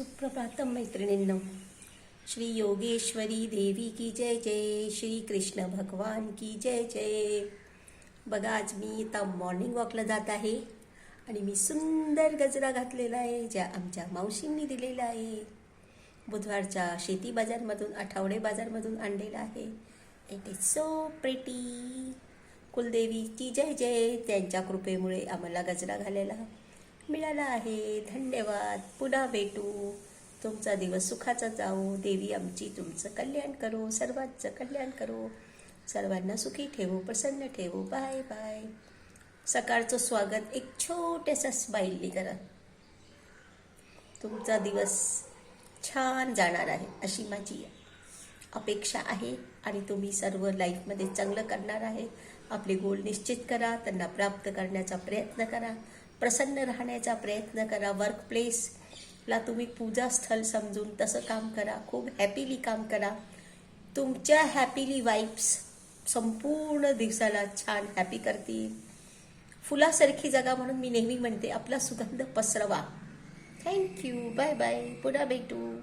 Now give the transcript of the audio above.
सुप्रभातम मैत्रिणींनो. श्री योगेश्वरी देवी की जय जय. श्री कृष्ण भगवान की जय जय. बघा, आज मी आता मॉर्निंग वॉकला जात आहे आणि मी सुंदर गजरा घातलेला आहे, ज्या आमच्या मावशींनी दिलेला आहे. बुधवारच्या शेती बाजारमधून, आठवडे बाजारमधून आणलेला आहे. It is so pretty. कुलदेवीची जय जय. त्यांच्या कृपेमुळे आम्हाला गजरा घालायला मिळाला आहे. धन्यवाद. पुन्हा भेटू. तुमचा दिवस सुखाचा जाऊ. देवी आमची तुमचं कल्याण करो, सर्वांचं कल्याण करो, सर्वांना सुखी ठेवू, प्रसन्न ठेवू. Bye bye. सकाळचं स्वागत एक छोट्याशा स्माईलनी करा. तुमचा दिवस छान जाणार आहे अशी माझी अपेक्षा आहे आणि तुम्ही सर्व लाईफमध्ये चांगलं करणार आहे. आपले गोल निश्चित करा, त्यांना प्राप्त करण्याचा प्रयत्न करा, प्रसन्न राहण्याचा प्रयत्न करा. वर्क प्लेसला तुम्ही पूजास्थळ समजून तसं काम करा. खूप हॅपीली काम करा. तुमच्या हॅपीली वाईब्स संपूर्ण दिवसाला छान हॅपी करतील. फुलासारखी जगा म्हणून मी नेहमी म्हणते, आपला सुगंध पसरवा. थँक्यू. Bye bye. पुन्हा भेटू.